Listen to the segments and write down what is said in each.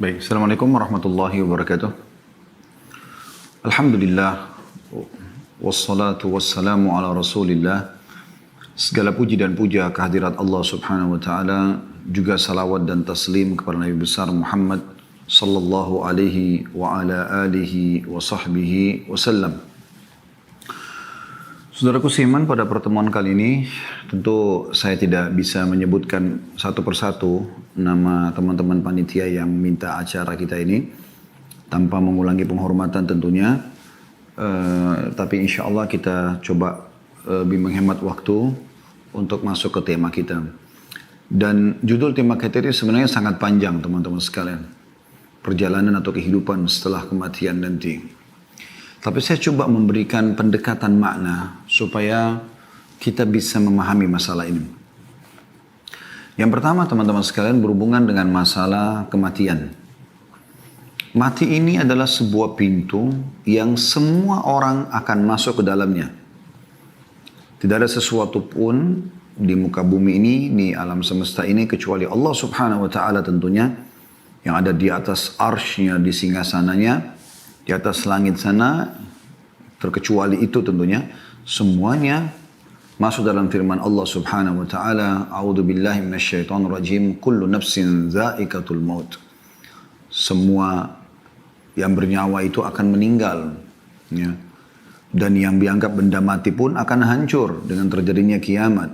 Baik, Assalamualaikum warahmatullahi wabarakatuh. Alhamdulillah, wassalatu wassalamu ala rasulillah. Segala puji dan puja kehadirat Allah subhanahu wa ta'ala, juga salawat dan taslim kepada Nabi besar Muhammad sallallahu alaihi wa ala alihi wa sahbihi wasallam. Saudaraku seiman, pada pertemuan kali ini tentu saya tidak bisa menyebutkan satu persatu nama teman-teman panitia yang minta acara kita ini tanpa mengulangi penghormatan tentunya. Tapi insya Allah kita coba lebih menghemat waktu untuk masuk ke tema kita. Dan judul tema kita ini sebenarnya sangat panjang teman-teman sekalian. Perjalanan atau kehidupan setelah kematian nanti. Tapi saya coba memberikan pendekatan makna supaya kita bisa memahami masalah ini. Yang pertama teman-teman sekalian berhubungan dengan masalah kematian. Mati ini adalah sebuah pintu yang semua orang akan masuk ke dalamnya. Tidak ada sesuatu pun di muka bumi ini, di alam semesta ini kecuali Allah subhanahu wa ta'ala tentunya yang ada di atas arsy-Nya, di singgasananya, di atas langit sana, terkecuali itu tentunya, semuanya masuk dalam firman Allah subhanahu wa ta'ala, A'udhu billahi minasyaitonir rajim, kullu nafsin za'iqatul maut. Semua yang bernyawa itu akan meninggal. Ya. Dan yang dianggap benda mati pun akan hancur dengan terjadinya kiamat.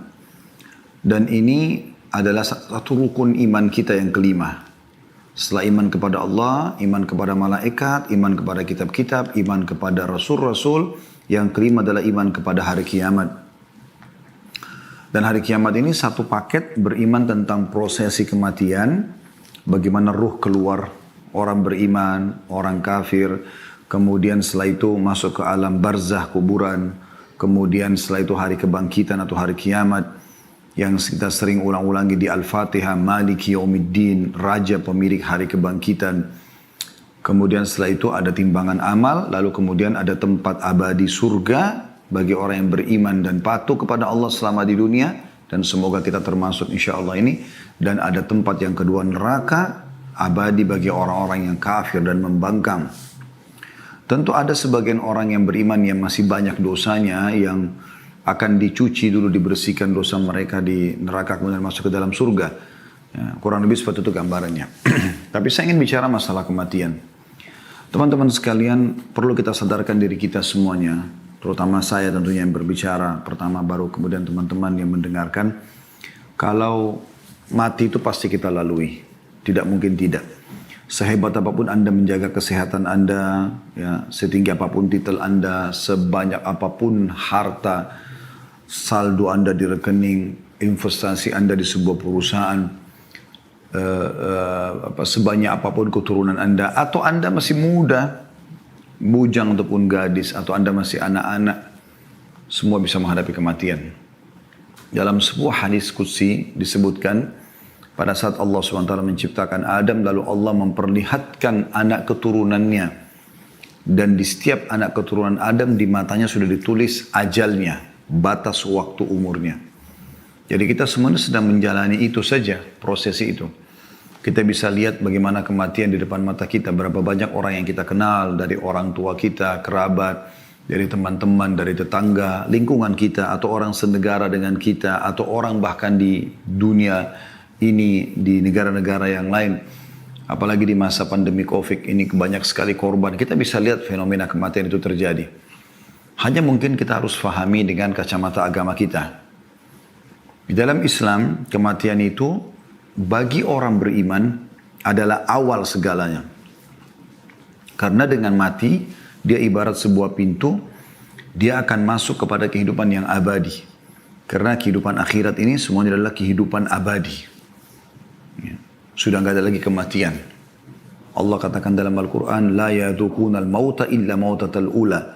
Dan ini adalah satu rukun iman kita yang kelima. Setelah iman kepada Allah, iman kepada malaikat, iman kepada kitab-kitab, iman kepada rasul-rasul, yang kelima adalah iman kepada hari kiamat. Dan hari kiamat ini satu paket beriman tentang prosesi kematian, bagaimana ruh keluar, orang beriman, orang kafir, kemudian setelah itu masuk ke alam barzah, kuburan, kemudian setelah itu hari kebangkitan atau hari kiamat, yang kita sering ulang-ulangi di Al-Fatihah, Maliki Yaumiddin, Raja pemilik hari kebangkitan. Kemudian setelah itu ada timbangan amal, lalu kemudian ada tempat abadi surga bagi orang yang beriman dan patuh kepada Allah selama di dunia, dan semoga kita termasuk insya Allah ini. Dan ada tempat yang kedua, neraka abadi bagi orang-orang yang kafir dan membangkang. Tentu ada sebagian orang yang beriman yang masih banyak dosanya, yang akan dicuci dulu, dibersihkan dosa mereka di neraka, kemudian masuk ke dalam surga. Ya, kurang lebih seperti itu gambarannya. Tapi saya ingin bicara masalah kematian. Teman-teman sekalian, perlu kita sadarkan diri kita semuanya, terutama saya tentunya yang berbicara pertama, baru kemudian teman-teman yang mendengarkan, kalau mati itu pasti kita lalui. Tidak mungkin tidak. Sehebat apapun Anda menjaga kesehatan Anda, ya, setinggi apapun titel Anda, sebanyak apapun harta, saldo Anda di rekening, investasi Anda di sebuah perusahaan, sebanyak apapun keturunan Anda, atau Anda masih muda, bujang ataupun gadis, atau Anda masih anak-anak, semua bisa menghadapi kematian. Dalam sebuah hadis qudsi disebutkan, pada saat Allah SWT menciptakan Adam, lalu Allah memperlihatkan anak keturunannya. Dan di setiap anak keturunan Adam, di matanya sudah ditulis ajalnya, batas waktu umurnya. Jadi kita semuanya sedang menjalani itu saja, prosesi itu. Kita bisa lihat bagaimana kematian di depan mata kita. Berapa banyak orang yang kita kenal, dari orang tua kita, kerabat, dari teman-teman, dari tetangga, lingkungan kita, atau orang senegara dengan kita, atau orang bahkan di dunia ini, di negara-negara yang lain. Apalagi di masa pandemi COVID ini banyak sekali korban. Kita bisa lihat fenomena kematian itu terjadi. Hanya mungkin kita harus fahami dengan kacamata agama kita. Di dalam Islam, kematian itu bagi orang beriman adalah awal segalanya. Karena dengan mati, dia ibarat sebuah pintu, dia akan masuk kepada kehidupan yang abadi. Karena kehidupan akhirat ini semuanya adalah kehidupan abadi. Sudah nggak ada lagi kematian. Allah katakan dalam Al-Quran, La yadukunal mauta illa mautatal ula.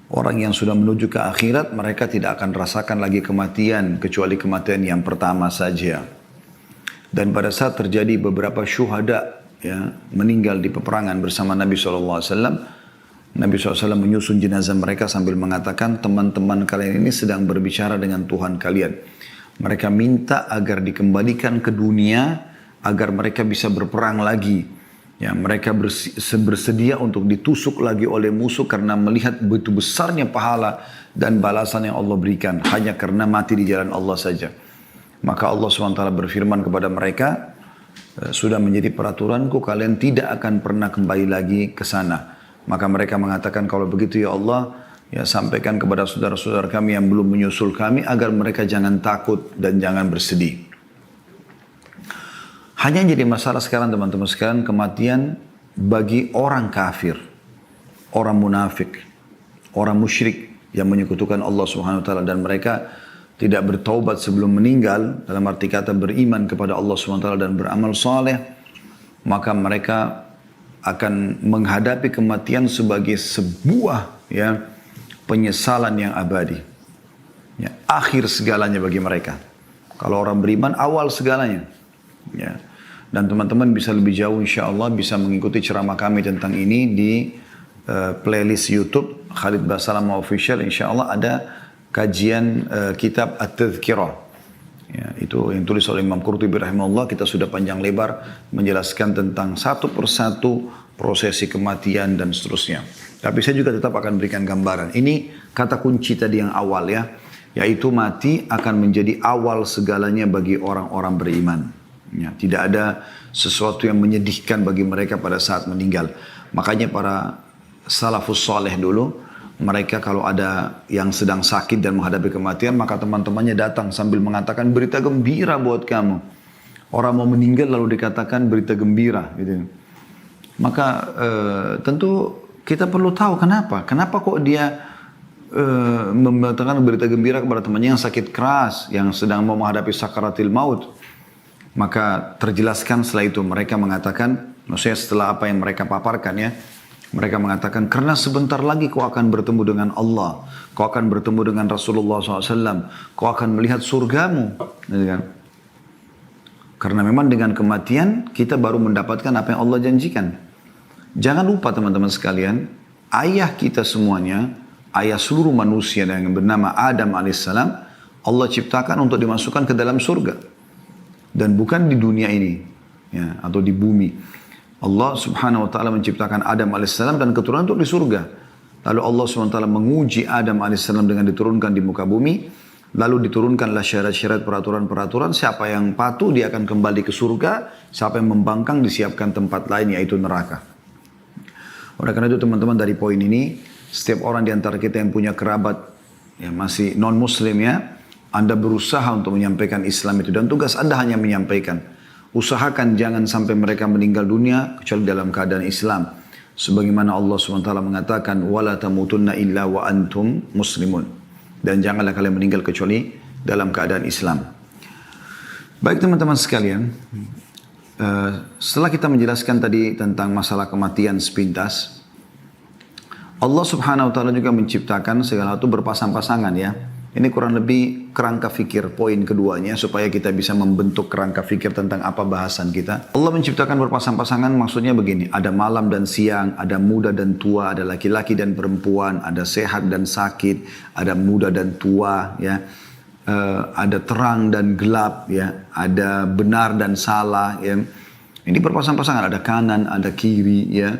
Orang yang sudah menuju ke akhirat, mereka tidak akan rasakan lagi kematian, kecuali kematian yang pertama saja. Dan pada saat terjadi beberapa syuhada, ya, meninggal di peperangan bersama Nabi SAW, Nabi SAW menyusun jenazah mereka sambil mengatakan, teman-teman kalian ini sedang berbicara dengan Tuhan kalian. Mereka minta agar dikembalikan ke dunia, agar mereka bisa berperang lagi. Ya, mereka bersedia untuk ditusuk lagi oleh musuh karena melihat begitu besarnya pahala dan balasan yang Allah berikan hanya karena mati di jalan Allah saja. Maka Allah SWT berfirman kepada mereka, sudah menjadi peraturanku kalian tidak akan pernah kembali lagi ke sana. Maka mereka mengatakan, kalau begitu ya Allah, ya sampaikan kepada saudara-saudara kami yang belum menyusul kami agar mereka jangan takut dan jangan bersedih. Hanya yang jadi masalah sekarang teman-teman sekalian, kematian bagi orang kafir, orang munafik, orang musyrik yang menyekutukan Allah Subhanahu wa taala dan mereka tidak bertaubat sebelum meninggal, dalam arti kata beriman kepada Allah Subhanahu wa taala dan beramal saleh, maka mereka akan menghadapi kematian sebagai sebuah penyesalan yang abadi. Ya, akhir segalanya bagi mereka. Kalau orang beriman awal segalanya. Ya. Dan teman-teman bisa lebih jauh insya Allah bisa mengikuti ceramah kami tentang ini di playlist YouTube Khalid Basalamah Official. Insya Allah ada kajian kitab At-Tadhkirah. Ya, itu yang tulis oleh Imam Qurtubi rahimahullah. Kita sudah panjang lebar menjelaskan tentang satu persatu prosesi kematian dan seterusnya. Tapi saya juga tetap akan berikan gambaran. Ini kata kunci tadi yang awal ya. Yaitu mati akan menjadi awal segalanya bagi orang-orang beriman. Ya, tidak ada sesuatu yang menyedihkan bagi mereka pada saat meninggal. Makanya para salafus saleh dulu, mereka kalau ada yang sedang sakit dan menghadapi kematian, maka teman-temannya datang sambil mengatakan berita gembira buat kamu. Orang mau meninggal lalu dikatakan berita gembira. Gitu. Maka tentu kita perlu tahu kenapa. Kenapa kok dia mengatakan berita gembira kepada temannya yang sakit keras, yang sedang mau menghadapi sakaratil maut. Maka terjelaskan setelah itu mereka mengatakan, maksudnya setelah apa yang mereka paparkan ya, mereka mengatakan karena sebentar lagi kau akan bertemu dengan Allah, kau akan bertemu dengan Rasulullah SAW, kau akan melihat surgamu. Karena memang dengan kematian kita baru mendapatkan apa yang Allah janjikan. Jangan lupa teman-teman sekalian, ayah kita semuanya, ayah seluruh manusia yang bernama Adam alaihissalam, Allah ciptakan untuk dimasukkan ke dalam surga. Dan bukan di dunia ini ya, atau di bumi. Allah subhanahu wa ta'ala menciptakan Adam alaihissalam dan keturunan itu di surga. Lalu Allah subhanahu wa ta'ala menguji Adam alaihissalam dengan diturunkan di muka bumi. Lalu diturunkanlah syarat-syarat peraturan-peraturan. Siapa yang patuh dia akan kembali ke surga. Siapa yang membangkang disiapkan tempat lain yaitu neraka. Oleh karena itu teman-teman dari poin ini, setiap orang di antara kita yang punya kerabat yang masih non-muslim ya, Anda berusaha untuk menyampaikan Islam itu dan tugas Anda hanya menyampaikan. Usahakan jangan sampai mereka meninggal dunia kecuali dalam keadaan Islam. Sebagaimana Allah SWT mengatakan, وَلَا تَمُوتُنَّ إِلَّا وَأَنْتُمْ مُسْلِمُونَ. Dan janganlah kalian meninggal kecuali dalam keadaan Islam. Baik teman-teman sekalian, setelah kita menjelaskan tadi tentang masalah kematian sepintas, Allah Subhanahu wa taala juga menciptakan segala sesuatu berpasang-pasangan ya. Ini kurang lebih kerangka fikir poin keduanya supaya kita bisa membentuk kerangka fikir tentang apa bahasan kita. Allah menciptakan berpasang-pasangan maksudnya begini, ada malam dan siang, ada muda dan tua, ada laki-laki dan perempuan, ada sehat dan sakit, ada muda dan tua ya. Ada terang dan gelap ya, ada benar dan salah ya. Ini berpasang-pasangan, ada kanan, ada kiri ya.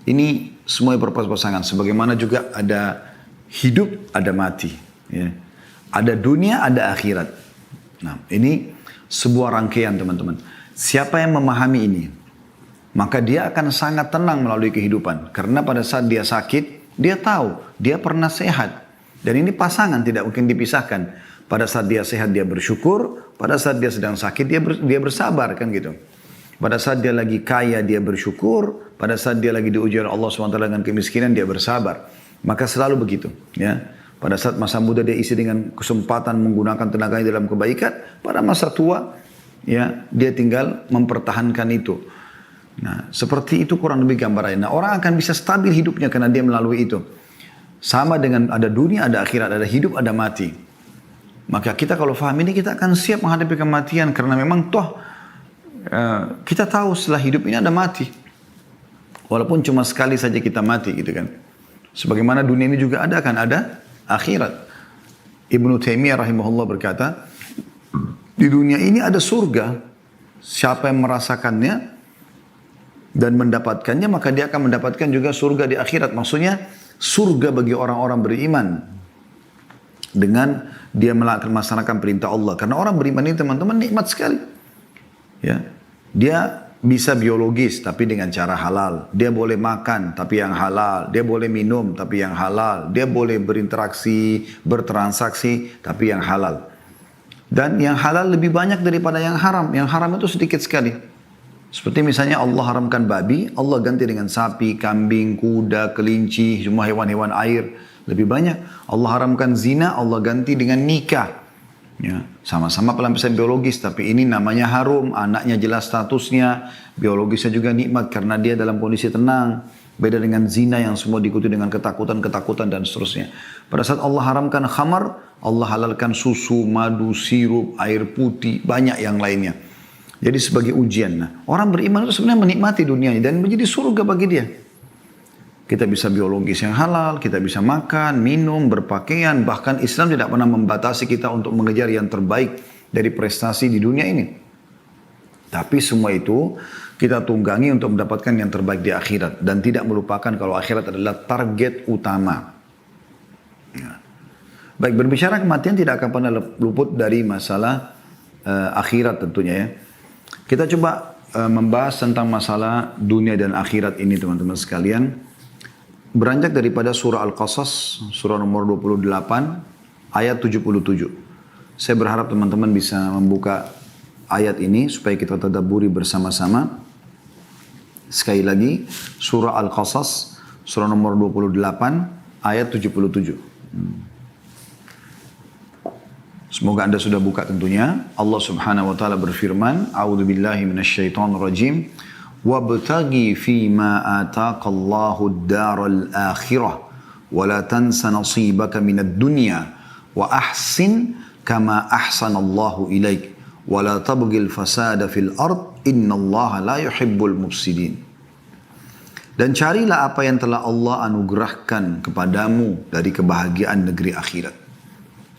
Ini semua berpasang-pasangan. Sebagaimana juga ada hidup, ada mati ya. Ada dunia, ada akhirat. Nah, ini sebuah rangkaian teman-teman. Siapa yang memahami ini, maka dia akan sangat tenang melalui kehidupan. Karena pada saat dia sakit, dia tahu, dia pernah sehat. Dan ini pasangan tidak mungkin dipisahkan. Pada saat dia sehat, dia bersyukur. Pada saat dia sedang sakit, dia bersabar kan gitu. Pada saat dia lagi kaya, dia bersyukur. Pada saat dia lagi diuji oleh Allah SWT dengan kemiskinan, dia bersabar. Maka selalu begitu ya. Pada saat masa muda dia isi dengan kesempatan menggunakan tenaganya dalam kebaikan. Pada masa tua, ya dia tinggal mempertahankan itu. Nah, seperti itu kurang lebih gambarannya. Nah, orang akan bisa stabil hidupnya karena dia melalui itu. Sama dengan ada dunia, ada akhirat, ada hidup, ada mati. Maka kita kalau faham ini, kita akan siap menghadapi kematian. Karena memang toh, kita tahu setelah hidup ini ada mati. Walaupun cuma sekali saja kita mati gitu kan. Sebagaimana dunia ini juga ada kan, ada akhirat. Ibnu Taimiyah rahimahullah berkata, di dunia ini ada surga. Siapa yang merasakannya, dan mendapatkannya, maka dia akan mendapatkan juga surga di akhirat. Maksudnya surga bagi orang-orang beriman dengan dia melaksanakan perintah Allah. Karena orang beriman ini teman-teman nikmat sekali. Ya, dia bisa biologis tapi dengan cara halal. Dia boleh makan tapi yang halal. Dia boleh minum tapi yang halal. Dia boleh berinteraksi, bertransaksi tapi yang halal. Dan yang halal lebih banyak daripada yang haram. Yang haram itu sedikit sekali. Seperti misalnya Allah haramkan babi, Allah ganti dengan sapi, kambing, kuda, kelinci, semua hewan-hewan air. Lebih banyak. Allah haramkan zina, Allah ganti dengan nikah. Ya, sama-sama pelampiasan biologis, tapi ini namanya harum, anaknya jelas statusnya, biologisnya juga nikmat karena dia dalam kondisi tenang. Beda dengan zina yang semua diikuti dengan ketakutan-ketakutan dan seterusnya. Pada saat Allah haramkan khamar, Allah halalkan susu, madu, sirup, air putih, banyak yang lainnya. Jadi sebagai ujian. Nah, orang beriman itu sebenarnya menikmati dunia ini dan menjadi surga bagi dia. Kita bisa biologis yang halal, kita bisa makan, minum, berpakaian. Bahkan Islam tidak pernah membatasi kita untuk mengejar yang terbaik dari prestasi di dunia ini. Tapi semua itu kita tunggangi untuk mendapatkan yang terbaik di akhirat. Dan tidak melupakan kalau akhirat adalah target utama. Ya. Baik, berbicara kematian tidak akan pernah luput dari masalah akhirat tentunya ya. Kita coba membahas tentang masalah dunia dan akhirat ini teman-teman sekalian. Beranjak daripada surah Al-Qasas, surah nomor 28, ayat 77. Saya berharap teman-teman bisa membuka ayat ini supaya kita tadabburi bersama-sama. Sekali lagi, surah Al-Qasas, surah nomor 28, ayat 77. Semoga Anda sudah buka tentunya. Allah Subhanahu wa taala berfirman, A'udzubillahi minasyaitonirrajim. Wabtaghi fima ataqallahu ad-daral akhirah wa la tansa nasibaka minad dunya wa ahsin kama ahsanallahu ilaik wa la tabghil fasada fil ard innallaha la yuhibbul mufsidin. Dan carilah apa yang telah Allah anugerahkan kepadamu dari kebahagiaan negeri akhirat.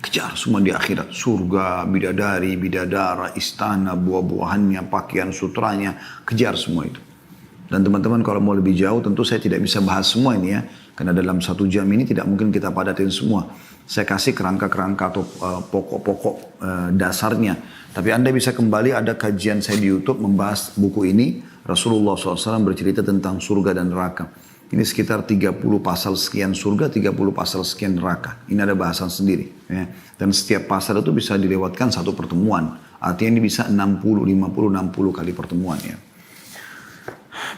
Kejar semua di akhirat. Surga, bidadari, bidadara, istana, buah-buahannya, pakaian sutranya. Kejar semua itu. Dan teman-teman kalau mau lebih jauh tentu saya tidak bisa bahas semua ini ya. Karena dalam 1 jam ini tidak mungkin kita padatin semua. Saya kasih kerangka-kerangka atau pokok-pokok dasarnya. Tapi Anda bisa kembali, ada kajian saya di YouTube membahas buku ini. Rasulullah SAW bercerita tentang surga dan neraka. Ini sekitar 30 pasal sekian surga, 30 pasal sekian neraka. Ini ada bahasan sendiri. Ya. Dan setiap pasal itu bisa dilewatkan satu pertemuan. Artinya ini bisa 60, 50, 60 kali pertemuan. Ya.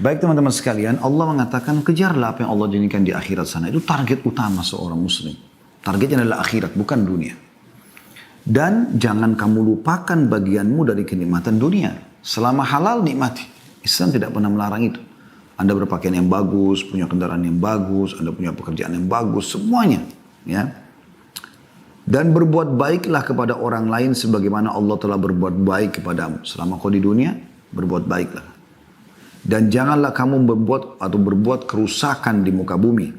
Baik teman-teman sekalian, Allah mengatakan kejarlah apa yang Allah janjikan di akhirat sana. Itu target utama seorang muslim. Targetnya adalah akhirat, bukan dunia. Dan jangan kamu lupakan bagianmu dari kenikmatan dunia. Selama halal nikmati. Islam tidak pernah melarang itu. Anda berpakaian yang bagus, punya kendaraan yang bagus, Anda punya pekerjaan yang bagus, semuanya. Ya. Dan berbuat baiklah kepada orang lain sebagaimana Allah telah berbuat baik kepadamu. Selama kau di dunia, berbuat baiklah. Dan janganlah kamu berbuat kerusakan di muka bumi.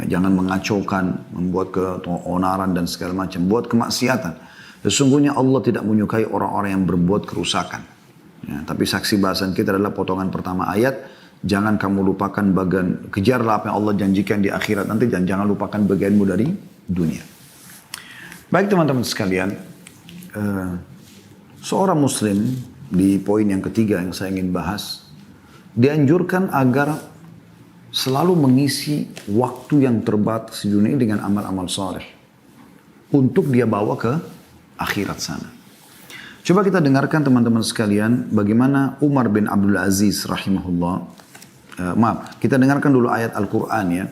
Ya, jangan mengacaukan, membuat keonaran dan segala macam, buat kemaksiatan. Sesungguhnya Allah tidak menyukai orang-orang yang berbuat kerusakan. Ya, tapi saksi bahasan kita adalah potongan pertama ayat. Jangan kamu lupakan bagian, kejarlah apa yang Allah janjikan di akhirat nanti dan jangan lupakan bagianmu dari dunia. Baik teman-teman sekalian, seorang muslim di poin yang ketiga yang saya ingin bahas, dianjurkan agar selalu mengisi waktu yang terbatas di dunia ini dengan amal-amal saleh untuk dia bawa ke akhirat sana. Coba kita dengarkan teman-teman sekalian bagaimana Umar bin Abdul Aziz rahimahullah. Kita dengarkan dulu ayat Al-Quran ya.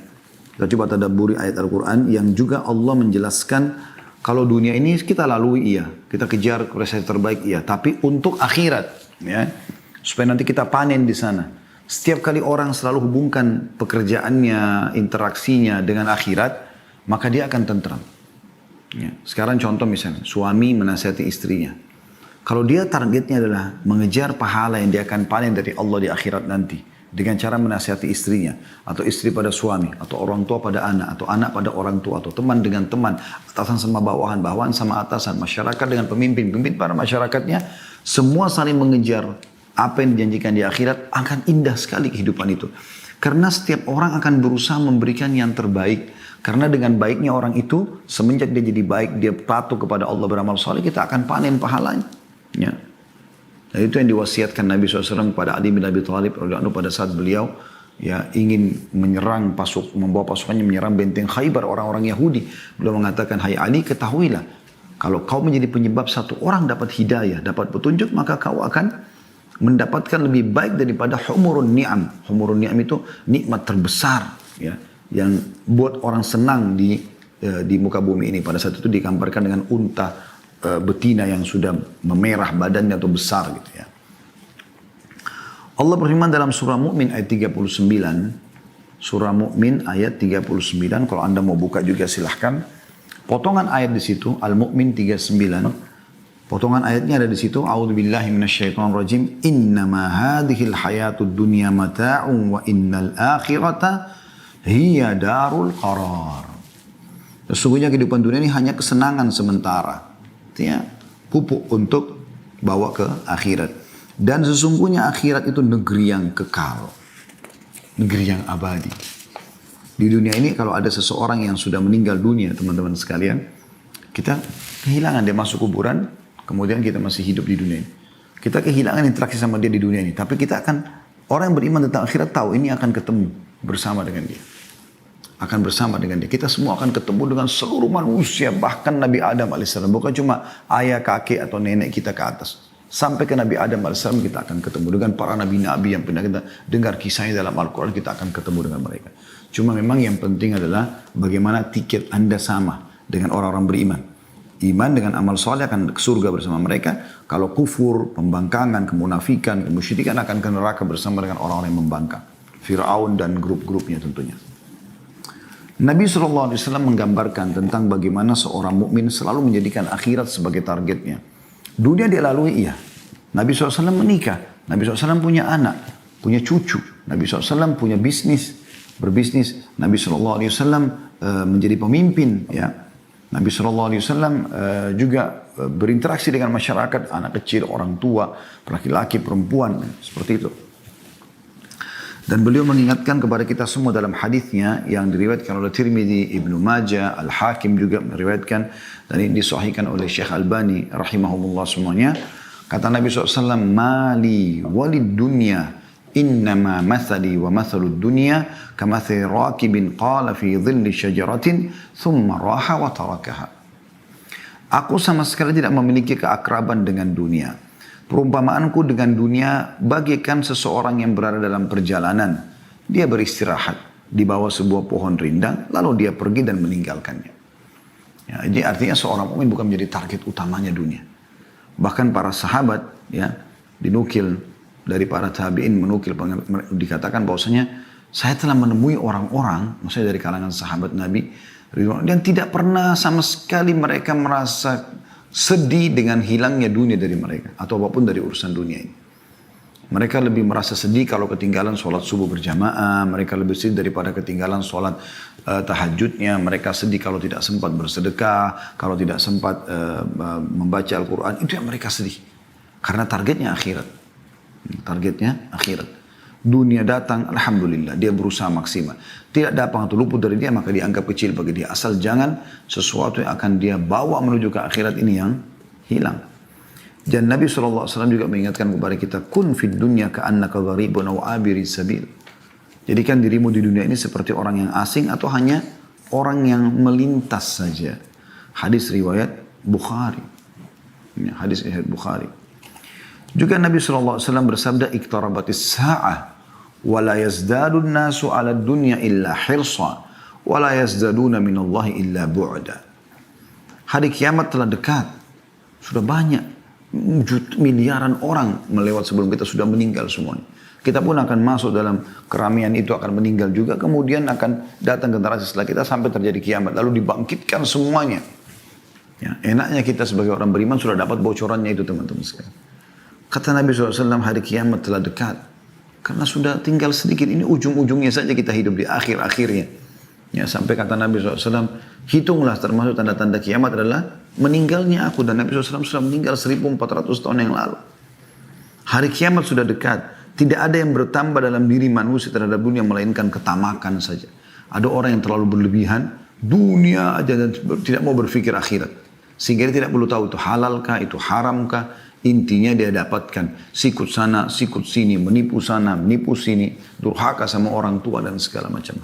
Kita coba tadabburi ayat Al-Quran yang juga Allah menjelaskan kalau dunia ini kita lalui iya, kita kejar prestasi terbaik iya, tapi untuk akhirat ya, supaya nanti kita panen di sana. Setiap kali orang selalu hubungkan pekerjaannya, interaksinya dengan akhirat, maka dia akan tentram. Ya. Sekarang contoh misalnya, suami menasihati istrinya. Kalau dia targetnya adalah mengejar pahala yang dia akan panen dari Allah di akhirat nanti, dengan cara menasihati istrinya, atau istri pada suami, atau orang tua pada anak, atau anak pada orang tua, atau teman dengan teman, atasan sama bawahan, bawahan sama atasan, masyarakat dengan pemimpin, pemimpin para masyarakatnya, semua saling mengejar apa yang dijanjikan di akhirat, akan indah sekali kehidupan itu. Karena setiap orang akan berusaha memberikan yang terbaik. Karena dengan baiknya orang itu, semenjak dia jadi baik, dia patuh kepada Allah beramal saleh, kita akan panen pahalanya. Ya. Dan itu yang diwasiatkan Nabi SAW kepada Ali bin Abi Thalib pada saat beliau ya ingin menyerang membawa pasukannya menyerang benteng Khaybar orang-orang Yahudi. Beliau mengatakan, hai Ali, ketahuilah, kalau kau menjadi penyebab satu orang dapat hidayah, dapat petunjuk, maka kau akan mendapatkan lebih baik daripada humurun ni'am. Humurun ni'am itu nikmat terbesar, ya, yang buat orang senang di muka bumi ini. Pada saat itu digambarkan dengan unta betina yang sudah memerah badannya atau besar gitu ya. Allah berfirman dalam surah Mu'min ayat 39. Surah Mu'min ayat 39. Kalau Anda mau buka juga silahkan. Potongan ayat di situ, Al-Mu'min 39. Potongan ayatnya ada di situ. A'udzubillahi minasyaitonirrajim. Innama hadhil hayatud dunya mata'un wa innal akhirata hiya darul qarar. Sesungguhnya kehidupan dunia ini hanya kesenangan sementara. Artinya pupuk untuk bawa ke akhirat. Dan sesungguhnya akhirat itu negeri yang kekal. Negeri yang abadi. Di dunia ini kalau ada seseorang yang sudah meninggal dunia, teman-teman sekalian, kita kehilangan dia masuk kuburan, kemudian kita masih hidup di dunia ini. Kita kehilangan interaksi sama dia di dunia ini. Tapi kita akan, orang yang beriman tentang akhirat tahu ini akan ketemu bersama dengan dia. Akan bersama dengan dia. Kita semua akan ketemu dengan seluruh manusia, bahkan Nabi Adam AS. Bukan cuma ayah, kakek, atau nenek kita ke atas. Sampai ke Nabi Adam AS kita akan ketemu dengan para nabi-nabi yang pernah kita dengar kisahnya dalam Al-Quran, kita akan ketemu dengan mereka. Cuma memang yang penting adalah bagaimana tiket Anda sama dengan orang-orang beriman. Iman dengan amal soleh akan ke surga bersama mereka. Kalau kufur, pembangkangan, kemunafikan, kemusyrikan akan ke neraka bersama dengan orang-orang yang membangkang. Fir'aun dan grup-grupnya tentunya. Nabi SAW menggambarkan tentang bagaimana seorang mukmin selalu menjadikan akhirat sebagai targetnya. Dunia dia lalui, iya. Nabi SAW menikah. Nabi SAW punya anak, punya cucu. Nabi SAW punya bisnis, berbisnis. Nabi SAW menjadi pemimpin. Ya. Nabi SAW juga berinteraksi dengan masyarakat, anak kecil, orang tua, laki-laki, perempuan, seperti itu. Dan beliau mengingatkan kepada kita semua dalam hadisnya yang diriwayatkan oleh Tirmidzi, Ibnu Majah, Al-Hakim juga meriwayatkan dan ini disahihkan oleh Syekh Albani rahimahumullah semuanya. Kata Nabi SAW, "Mali walid dunya innama mathali wa mathalud dunya kamathali rakibin qala fi dhilli syajaratin thumma raha wa tarakaha." Aku sama sekali tidak memiliki keakraban dengan dunia. Perumpamaanku dengan dunia bagaikan seseorang yang berada dalam perjalanan. Dia beristirahat di bawah sebuah pohon rindang, lalu dia pergi dan meninggalkannya. Ya, jadi artinya seorang mukmin bukan menjadi target utamanya dunia. Bahkan para sahabat ya dinukil dari para tabi'in dikatakan bahwasanya saya telah menemui orang-orang, maksudnya dari kalangan sahabat Nabi, dan tidak pernah sama sekali mereka merasa sedih dengan hilangnya dunia dari mereka atau apapun dari urusan dunia ini. Mereka lebih merasa sedih kalau ketinggalan sholat subuh berjamaah, mereka lebih sedih daripada ketinggalan sholat tahajudnya, mereka sedih kalau tidak sempat bersedekah, kalau tidak sempat membaca Al-Quran, itu yang mereka sedih. Karena targetnya akhirat. Targetnya akhirat. Dunia datang, alhamdulillah, dia berusaha maksimal. Tidak datang atau luput dari dia, maka dianggap kecil bagi dia. Asal jangan sesuatu yang akan dia bawa menuju ke akhirat ini yang hilang. Dan Nabi SAW juga mengingatkan kepada kita, kun fid dunya ka'annaka gharibun aw abiri sabil. Jadikan dirimu di dunia ini seperti orang yang asing atau hanya orang yang melintas saja. Hadis riwayat Bukhari. Hadis riwayat Bukhari. Juga Nabi SAW bersabda, iktarabatis sa'ah, wa la yazdadun nasu ala dunya illa hirsa, wa la yazdaduna minallahi illa bu'da. Hari kiamat telah dekat. Sudah banyak, miliaran orang melewat sebelum kita sudah meninggal semuanya. Kita pun akan masuk dalam keramaian itu, akan meninggal juga. Kemudian akan datang generasi setelah kita sampai terjadi kiamat. Lalu dibangkitkan semuanya. Ya, enaknya kita sebagai orang beriman sudah dapat bocorannya itu teman-teman sekalian. Kata Nabi SAW, hari kiamat telah dekat. Karena sudah tinggal sedikit, ini ujung-ujungnya saja kita hidup di akhir-akhirnya. Ya, sampai kata Nabi SAW, hitunglah termasuk tanda-tanda kiamat adalah meninggalnya aku. Dan Nabi SAW sudah meninggal 1400 tahun yang lalu. Hari kiamat sudah dekat. Tidak ada yang bertambah dalam diri manusia terhadap dunia melainkan ketamakan saja. Ada orang yang terlalu berlebihan, dunia aja dan tidak mau berpikir akhirat. Sehingga dia tidak perlu tahu itu halalkah, itu haramkah. Intinya dia dapatkan sikut sana, sikut sini, menipu sana, menipu sini, durhaka sama orang tua dan segala macam.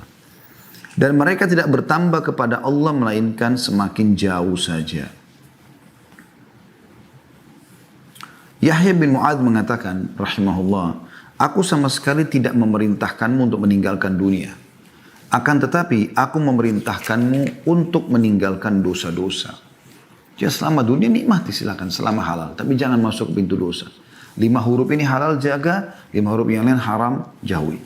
Dan mereka tidak bertambah kepada Allah melainkan semakin jauh saja. Yahya bin Mu'adz mengatakan, rahimahullah, aku sama sekali tidak memerintahkanmu untuk meninggalkan dunia. Akan tetapi aku memerintahkanmu untuk meninggalkan dosa-dosa. Jadi selama dunia nikmati silakan, selama halal. Tapi jangan masuk pintu dosa. 5 huruf ini halal jaga, 5 huruf yang lain haram jauhi.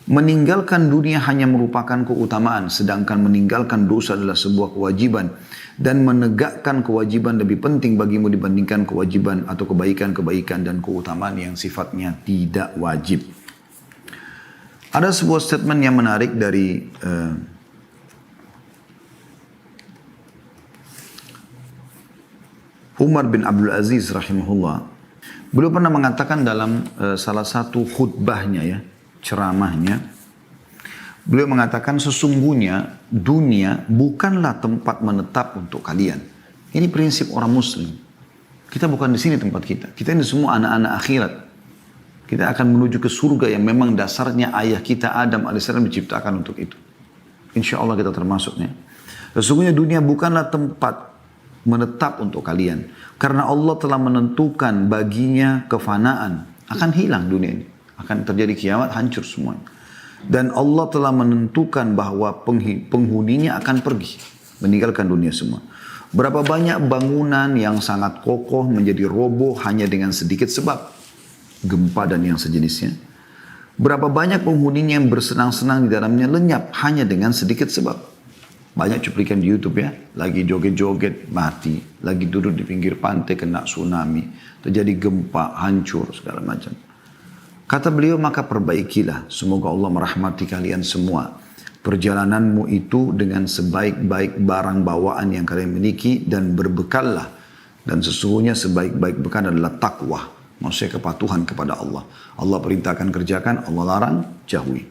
Meninggalkan dunia hanya merupakan keutamaan, sedangkan meninggalkan dosa adalah sebuah kewajiban. Dan menegakkan kewajiban lebih penting bagimu dibandingkan kewajiban atau kebaikan-kebaikan dan keutamaan yang sifatnya tidak wajib. Ada sebuah statement yang menarik dari Umar bin Abdul Aziz rahimahullah. Beliau pernah mengatakan dalam salah satu khutbahnya ya, ceramahnya. Beliau mengatakan sesungguhnya dunia bukanlah tempat menetap untuk kalian. Ini prinsip orang muslim. Kita bukan di sini tempat kita. Kita ini semua anak-anak akhirat. Kita akan menuju ke surga yang memang dasarnya ayah kita Adam alaihissalam diciptakan untuk itu. Insya Allah kita termasuknya. Sesungguhnya dunia bukanlah tempat menetap untuk kalian. Karena Allah telah menentukan baginya kefanaan. Akan hilang dunia ini. Akan terjadi kiamat, hancur semuanya. Dan Allah telah menentukan bahwa penghuninya akan pergi. Meninggalkan dunia semua. Berapa banyak bangunan yang sangat kokoh menjadi roboh hanya dengan sedikit sebab. Gempa dan yang sejenisnya. Berapa banyak penghuninya yang bersenang-senang di dalamnya lenyap hanya dengan sedikit sebab. Banyak cuplikan di YouTube ya. Lagi joget-joget mati. Lagi duduk di pinggir pantai kena tsunami. Terjadi gempa, hancur segala macam. Kata beliau, maka perbaikilah. Semoga Allah merahmati kalian semua. Perjalananmu itu dengan sebaik-baik barang bawaan yang kalian miliki dan berbekallah. Dan sesungguhnya sebaik-baik bekal adalah takwa. Maksudnya kepatuhan kepada Allah. Allah perintahkan kerjakan, Allah larang jauhi.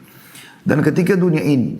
Dan ketika dunia ini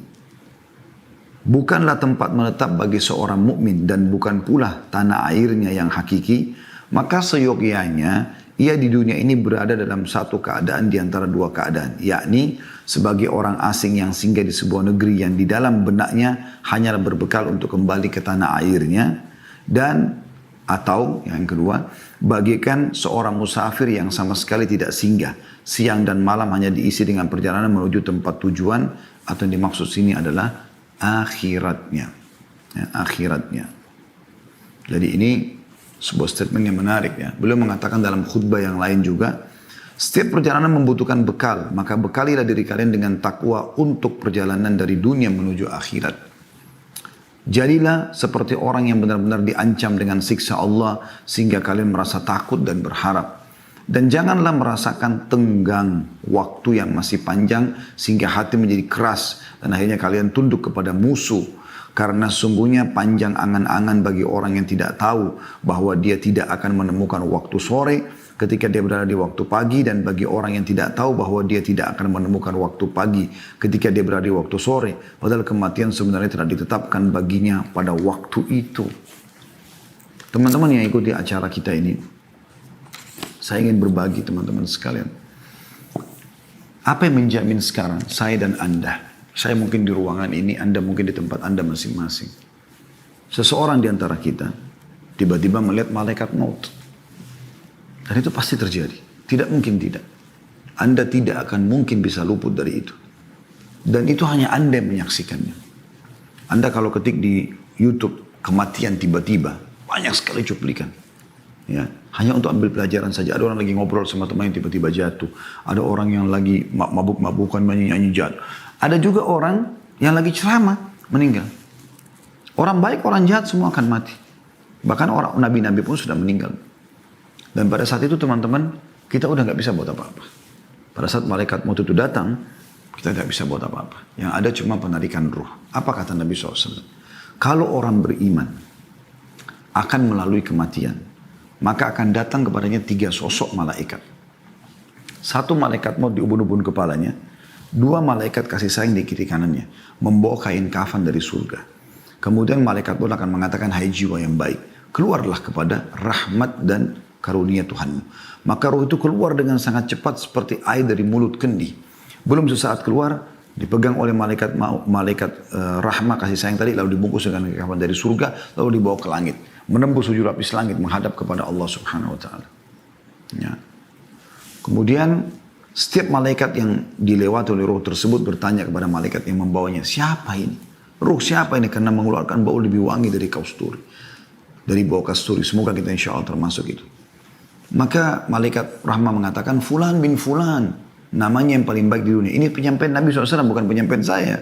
bukanlah tempat menetap bagi seorang mukmin dan bukan pula tanah airnya yang hakiki, maka seyogyanya ia di dunia ini berada dalam satu keadaan di antara dua keadaan. Yakni sebagai orang asing yang singgah di sebuah negeri yang di dalam benaknya hanyalah berbekal untuk kembali ke tanah airnya. Dan atau yang kedua, bagaikan seorang musafir yang sama sekali tidak singgah. Siang dan malam hanya diisi dengan perjalanan menuju tempat tujuan. Atau yang dimaksud sini adalah akhiratnya. Ya, akhiratnya. Jadi ini sebuah statement yang menarik ya. Beliau mengatakan dalam khutbah yang lain juga, setiap perjalanan membutuhkan bekal, maka bekalilah diri kalian dengan takwa untuk perjalanan dari dunia menuju akhirat. Jadilah seperti orang yang benar-benar diancam dengan siksa Allah sehingga kalian merasa takut dan berharap. Dan janganlah merasakan tenggang waktu yang masih panjang sehingga hati menjadi keras dan akhirnya kalian tunduk kepada musuh. Karena sungguhnya panjang angan-angan bagi orang yang tidak tahu bahwa dia tidak akan menemukan waktu sore ketika dia berada di waktu pagi, dan bagi orang yang tidak tahu bahwa dia tidak akan menemukan waktu pagi ketika dia berada di waktu sore. Padahal kematian sebenarnya telah ditetapkan baginya pada waktu itu. Teman-teman yang ikuti acara kita ini, saya ingin berbagi teman-teman sekalian. Apa yang menjamin sekarang saya dan Anda? Saya mungkin di ruangan ini, Anda mungkin di tempat Anda masing-masing. Seseorang di antara kita tiba-tiba melihat malaikat maut. Dan itu pasti terjadi. Tidak mungkin tidak. Anda tidak akan mungkin bisa luput dari itu. Dan itu hanya Anda yang menyaksikannya. Anda kalau ketik di YouTube kematian tiba-tiba, banyak sekali cuplikan. Ya, hanya untuk ambil pelajaran saja. Ada orang lagi ngobrol sama teman yang tiba-tiba jatuh. Ada orang yang lagi mabuk-mabukan nyanyi-nyanyi jatuh. Ada juga orang yang lagi ceramah meninggal. Orang baik, orang jahat semua akan mati. Bahkan orang nabi-nabi pun sudah meninggal. Dan pada saat itu teman-teman, kita udah nggak bisa buat apa-apa. Pada saat malaikat maut itu datang, kita nggak bisa buat apa-apa. Yang ada cuma penarikan ruh. Apa kata Nabi SAW? Kalau orang beriman akan melalui kematian, maka akan datang kepadanya 3 sosok malaikat. Satu malaikat maut di ubun-ubun kepalanya, dua malaikat kasih sayang di kiri kanannya, membawa kain kafan dari surga. Kemudian malaikat maut akan mengatakan, hai jiwa yang baik, keluarlah kepada rahmat dan karunia Tuhanmu. Maka roh itu keluar dengan sangat cepat seperti air dari mulut kendi. Belum sesaat keluar, dipegang oleh malaikat rahmah kasih sayang tadi, lalu dibungkus dengan kain kafan dari surga, lalu dibawa ke langit, menembus 7 lapis langit, menghadap kepada Allah Subhanahu Wa Taala. Ya. Kemudian setiap malaikat yang dilewati oleh roh tersebut bertanya kepada malaikat yang membawanya, siapa ini? Roh siapa ini? Karena mengeluarkan bau lebih wangi dari kasturi, dari bau kasturi. Semoga kita insya Allah termasuk itu. Maka malaikat rahmah mengatakan, Fulan bin Fulan, namanya yang paling baik di dunia. Ini penyampaian Nabi SAW, bukan penyampaian saya.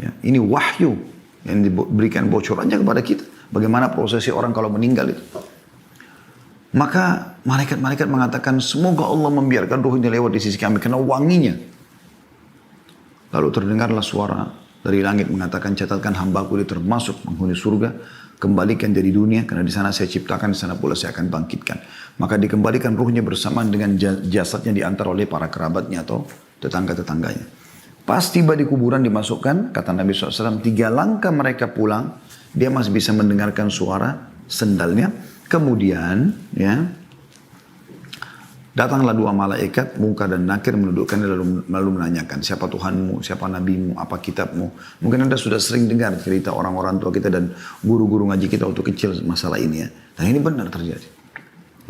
Ya, ini wahyu yang diberikan bocorannya kepada kita. Bagaimana prosesi orang kalau meninggal itu. Maka malaikat-malaikat mengatakan, semoga Allah membiarkan ruhnya lewat di sisi kami karena wanginya. Lalu terdengarlah suara dari langit mengatakan, catatkan hambaku dia termasuk penghuni surga, kembalikan dari dunia karena di sana saya ciptakan, di sana pula saya akan bangkitkan. Maka dikembalikan ruhnya bersamaan dengan jasadnya diantar oleh para kerabatnya atau tetangga-tetangganya. Pas tiba di kuburan dimasukkan, kata Nabi SAW, 3 langkah mereka pulang, dia masih bisa mendengarkan suara sendalnya. Kemudian, ya, datanglah 2 malaikat, Munkar dan Nakir, mendudukkannya lalu menanyakan, siapa Tuhanmu, siapa Nabimu, apa kitabmu. Mungkin Anda sudah sering dengar cerita orang-orang tua kita dan guru-guru ngaji kita waktu kecil masalah ini ya. Dan ini benar terjadi.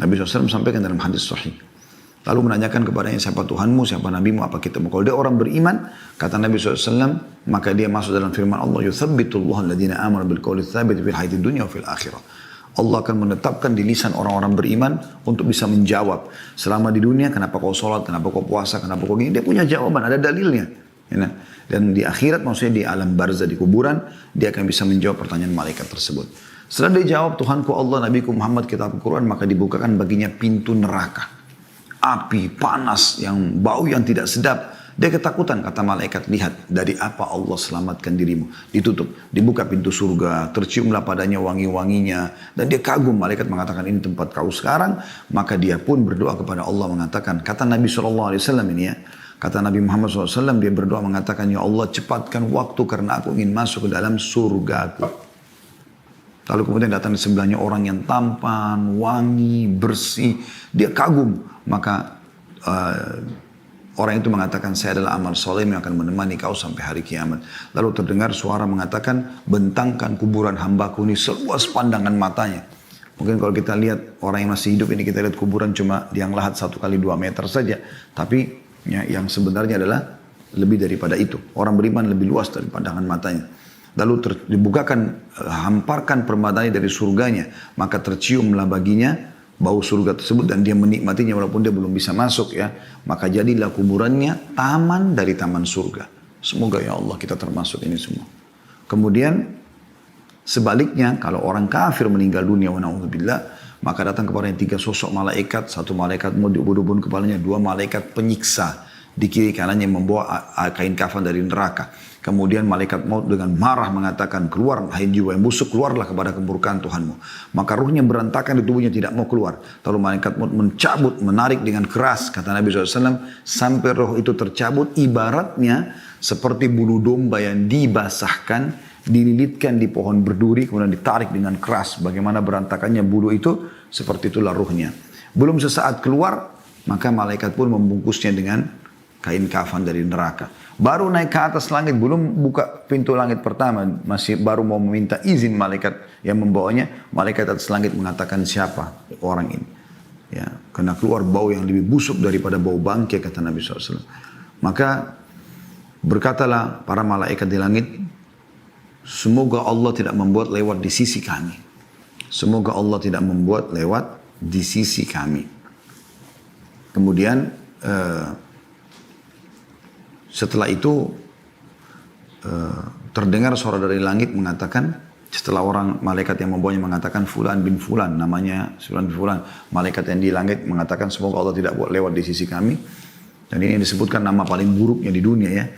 Nabi SAW sampaikan dalam hadis sahih. Lalu menanyakan kepadanya, siapa Tuhanmu, siapa Nabimu, apa kitabmu. Kalau dia orang beriman, kata Nabi SAW, maka dia masuk dalam firman Allah, yuthabbitullahu alladhina amanu bil qawli tsabit fil hayatid dunya wa fil akhirah. Allah akan menetapkan di lisan orang-orang beriman untuk bisa menjawab. Selama di dunia, kenapa kau sholat, kenapa kau puasa, kenapa kau gini. Dia punya jawaban, ada dalilnya. Dan di akhirat, maksudnya di alam barzah, di kuburan, dia akan bisa menjawab pertanyaan malaikat tersebut. Setelah dia jawab, Tuhanku Allah, Nabiku Muhammad, kitab Al-Quran, maka dibukakan baginya pintu neraka. Api, panas, yang bau yang tidak sedap. Dia ketakutan, kata malaikat, lihat dari apa Allah selamatkan dirimu. Ditutup, dibuka pintu surga, terciumlah padanya wangi-wanginya. Dan dia kagum, malaikat mengatakan ini tempat kau sekarang. Maka dia pun berdoa kepada Allah mengatakan, kata Nabi SAW ini ya, kata Nabi Muhammad SAW, dia berdoa mengatakan, ya Allah cepatkan waktu karena aku ingin masuk ke dalam surgaku. Lalu kemudian datang di sebelahnya orang yang tampan, wangi, bersih. Dia kagum, maka orang itu mengatakan, saya adalah amal soleh yang akan menemani kau sampai hari kiamat. Lalu terdengar suara mengatakan, bentangkan kuburan hambaku ini seluas pandangan matanya. Mungkin kalau kita lihat orang yang masih hidup ini, kita lihat kuburan cuma yang lahat 1 kali 2 meter saja. Tapi ya, yang sebenarnya adalah lebih daripada itu. Orang beriman lebih luas dari pandangan matanya. Lalu dibukakan, hamparkan permadani dari surganya. Maka terciumlah baginya bau surga tersebut dan dia menikmatinya walaupun dia belum bisa masuk ya. Maka jadilah kuburannya taman dari taman surga. Semoga ya Allah kita termasuk ini semua. Kemudian sebaliknya kalau orang kafir meninggal dunia wa na'udzubillah, maka datang kepadanya 3 sosok malaikat. 1 malaikat mau diubun-ubun kepalanya, 2 malaikat penyiksa di kiri kanannya membawa kain kafan dari neraka. Kemudian malaikat maut dengan marah mengatakan, keluar hai jiwa yang busuk, keluarlah kepada kemurkaan Tuhanmu. Maka ruhnya berantakan di tubuhnya, tidak mau keluar. Lalu malaikat maut mencabut, menarik dengan keras, kata Nabi SAW, sampai roh itu tercabut, ibaratnya seperti bulu domba yang dibasahkan, dililitkan di pohon berduri, kemudian ditarik dengan keras. Bagaimana berantakannya bulu itu, seperti itulah ruhnya. Belum sesaat keluar, maka malaikat pun membungkusnya dengan kain kafan dari neraka. Baru naik ke atas langit, belum buka pintu langit pertama, masih baru mau meminta izin malaikat yang membawanya. Malaikat atas langit mengatakan, siapa orang ini? Ya, karena keluar bau yang lebih busuk daripada bau bangkai, kata Nabi SAW. Maka berkatalah para malaikat di langit, semoga Allah tidak membuat lewat di sisi kami. Semoga Allah tidak membuat lewat di sisi kami. Kemudian setelah itu terdengar suara dari langit mengatakan, setelah orang malaikat yang membawanya mengatakan Fulan bin Fulan, namanya Fulan bin Fulan, malaikat yang di langit mengatakan semoga Allah tidak buat lewat di sisi kami. Dan ini disebutkan nama paling buruknya di dunia ya.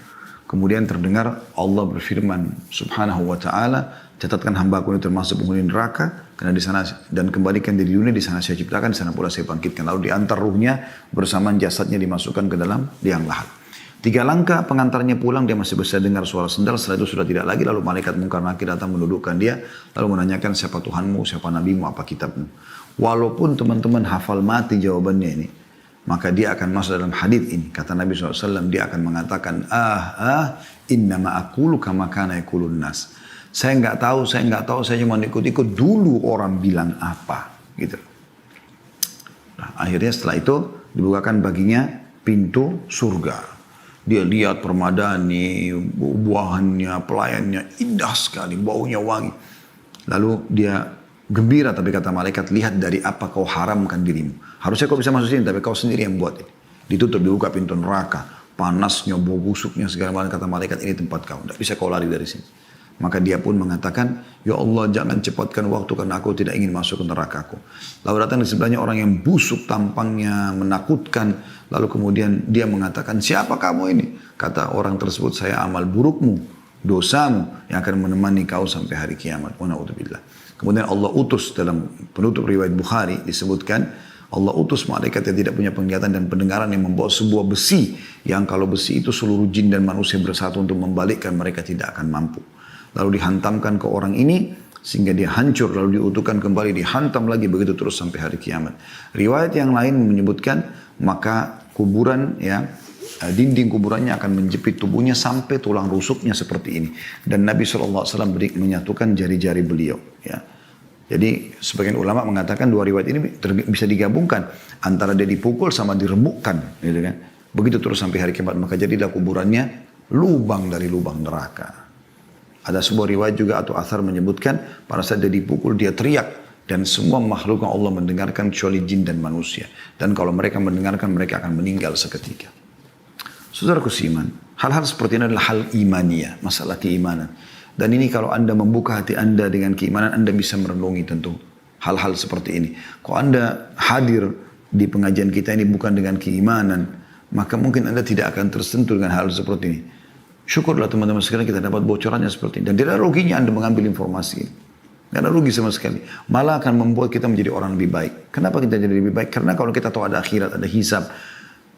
Kemudian terdengar Allah berfirman subhanahu wa ta'ala, catatkan hambaku ini termasuk penghuni neraka, karena di sana dan kembalikan di dunia, di sana saya ciptakan, di sana pula saya bangkitkan. Lalu diantar ruhnya bersamaan jasadnya dimasukkan ke dalam liang lahat. 3 langkah pengantarnya pulang, dia masih bisa dengar suara sendal, setelah itu sudah tidak lagi, lalu malaikat mungkar nakir datang mendudukkan dia, lalu menanyakan siapa Tuhanmu, siapa nabimu, apa kitabmu. Walaupun teman-teman hafal mati jawabannya ini, maka dia akan masuk dalam hadits ini. Kata Nabi SAW, dia akan mengatakan, innama aqulu kama kana yaqulun nas. Saya nggak tahu, saya cuma ikut-ikut dulu orang bilang apa. Gitu. Nah, akhirnya setelah itu dibukakan baginya pintu surga. Dia lihat permadani, buahannya, pelayannya indah sekali, baunya wangi. Lalu dia gembira, tapi kata malaikat, lihat dari apa kau haramkan dirimu. Harusnya kau bisa masuk sini, tapi kau sendiri yang buat ini. Ditutup, dibuka pintu neraka. Panasnya, bau busuknya, segala macam. Kata malaikat, ini tempat kau. Tidak bisa kau lari dari sini. Maka dia pun mengatakan, ya Allah jangan cepatkan waktu karena aku tidak ingin masuk ke nerakaku. Lalu datang di sebelahnya orang yang busuk tampangnya, menakutkan. Lalu kemudian dia mengatakan, siapa kamu ini? Kata orang tersebut, saya amal burukmu, dosamu yang akan menemani kau sampai hari kiamat. Wa na'udzubillah. Kemudian Allah utus, dalam penutup riwayat Bukhari disebutkan, Allah utus malaikat yang tidak punya penglihatan dan pendengaran yang membawa sebuah besi. Yang kalau besi itu seluruh jin dan manusia bersatu untuk membalikkan, mereka tidak akan mampu. Lalu dihantamkan ke orang ini sehingga dia hancur, lalu diutuhkan kembali, dihantam lagi, begitu terus sampai hari kiamat. Riwayat yang lain menyebutkan maka kuburan, ya, dinding kuburannya akan menjepit tubuhnya sampai tulang rusuknya seperti ini. Dan Nabi SAW menyatukan jari-jari beliau. Ya. Jadi sebagian ulama mengatakan dua riwayat ini bisa digabungkan antara dia dipukul sama diremukkan, gitu kan. Begitu terus sampai hari kiamat, maka jadilah kuburannya lubang dari lubang neraka. Ada sebuah riwayat juga atau athar menyebutkan pada saat dia dipukul dia teriak dan semua makhluk yang Allah mendengarkan kecuali jin dan manusia. Dan kalau mereka mendengarkan mereka akan meninggal seketika. Saudaraku seiman, hal-hal seperti ini adalah hal imaniyah, masalah keimanan. Dan ini kalau Anda membuka hati Anda dengan keimanan, Anda bisa merenungi tentu hal-hal seperti ini. Kalau Anda hadir di pengajian kita ini bukan dengan keimanan, maka mungkin Anda tidak akan tersentuh dengan hal seperti ini. Syukurlah teman-teman sekalian kita dapat bocorannya seperti ini. Dan tidak ada ruginya Anda mengambil informasi ini. Tidak ada rugi sama sekali. Malah akan membuat kita menjadi orang lebih baik. Kenapa kita jadi lebih baik? Karena kalau kita tahu ada akhirat, ada hisab.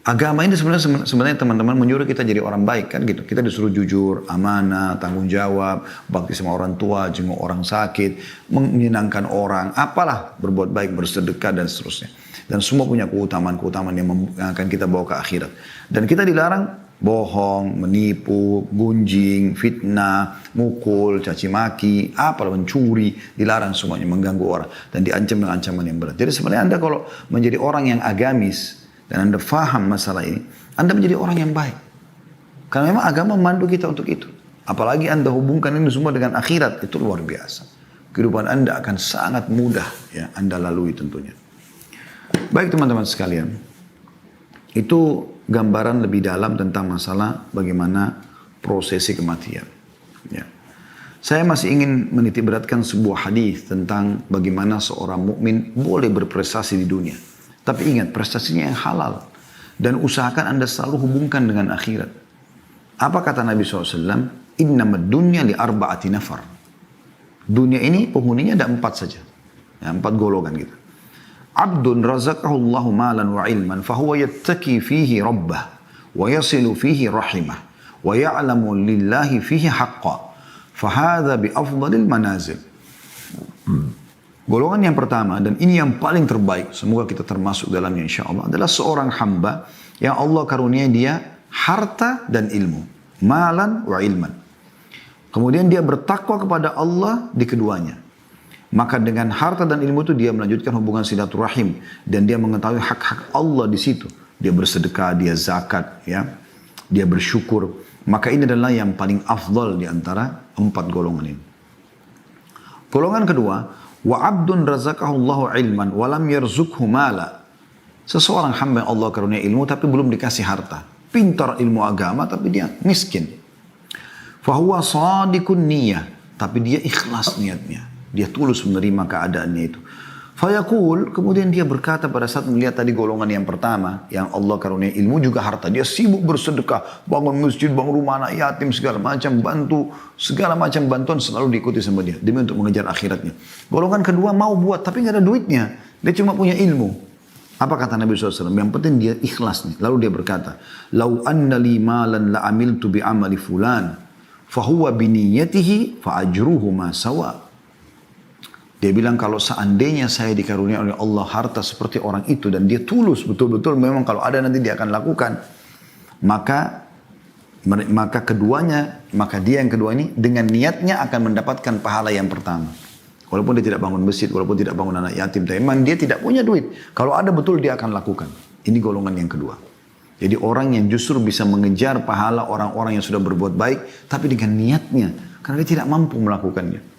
Agama ini sebenarnya teman-teman menyuruh kita jadi orang baik kan gitu. Kita disuruh jujur, amanah, tanggung jawab, bakti sama orang tua, jenguk orang sakit, menyenangkan orang, apalah, berbuat baik, bersedekah dan seterusnya. Dan semua punya keutamaan-keutamaan yang akan kita bawa ke akhirat. Dan kita dilarang bohong, menipu, gunjing, fitnah, mukul, caci maki, apalah, mencuri, dilarang semuanya, mengganggu orang dan diancam dengan ancaman yang berat. Jadi sebenarnya Anda kalau menjadi orang yang agamis dan Anda faham masalah ini, Anda menjadi orang yang baik. Karena memang agama memandu kita untuk itu. Apalagi Anda hubungkan ini semua dengan akhirat, itu luar biasa. Kehidupan Anda akan sangat mudah ya Anda lalui tentunya. Baik teman-teman sekalian, itu gambaran lebih dalam tentang masalah bagaimana prosesi kematian. Ya. Saya masih ingin menitikberatkan sebuah hadis tentang bagaimana seorang mukmin boleh berprestasi di dunia. Tapi ingat, prestasinya yang halal. Dan usahakan Anda selalu hubungkan dengan akhirat. Apa kata Nabi SAW? Innamad dunya li arba'ati nafar. Dunia ini penghuninya ada 4 saja. Ya, 4 golongan gitu. Abdun razaqahullahu malan wa ilman fahuwa yattaki fihi rabbah wa yasilu fihi rahimah wa ya'lamu lillahi fihi haqqa fahadha bi afdalil manazil. Golongan yang pertama dan ini yang paling terbaik, semoga kita termasuk dalamnya insyaallah, adalah seorang hamba yang Allah karunia dia harta dan ilmu, malan wa ilman. Kemudian dia bertakwa kepada Allah di keduanya. Maka dengan harta dan ilmu itu dia melanjutkan hubungan silaturahim dan dia mengetahui hak-hak Allah di situ. Dia bersedekah, dia zakat, ya. Dia bersyukur. Maka ini adalah yang paling afdal di antara 4 golongan ini. Golongan kedua, wa abdun razaqahullahu ilman wa lam yarzuqhu mala. Seseorang hamba yang Allah karunia ilmu tapi belum dikasih harta. Pintar ilmu agama tapi dia miskin. Fahuwa shadiqun niyah, tapi dia ikhlas niatnya. Dia tulus menerima keadaannya itu. Fayaqul, kemudian dia berkata pada saat melihat tadi golongan yang pertama, yang Allah karunia ilmu juga harta. Dia sibuk bersedekah, bangun masjid, bangun rumah anak yatim, segala macam, bantu, segala macam bantuan selalu diikuti sama dia. Demi untuk mengejar akhiratnya. Golongan kedua mau buat, tapi nggak ada duitnya. Dia cuma punya ilmu. Apa kata Nabi SAW? Yang penting dia ikhlas nih. Lalu dia berkata, Lau anna li malan la amiltu bi amali fulan, fahuwa biniyatihi fa ajruhu ma sawa. Dia bilang kalau seandainya saya dikarunia oleh Allah harta seperti orang itu dan dia tulus betul-betul memang kalau ada nanti dia akan lakukan, maka dia yang kedua ini dengan niatnya akan mendapatkan pahala yang pertama. Walaupun dia tidak bangun masjid, walaupun tidak bangun anak yatim, tapi memang dia tidak punya duit. Kalau ada betul dia akan lakukan. Ini golongan yang kedua. Jadi orang yang justru bisa mengejar pahala orang-orang yang sudah berbuat baik, tapi dengan niatnya, karena dia tidak mampu melakukannya.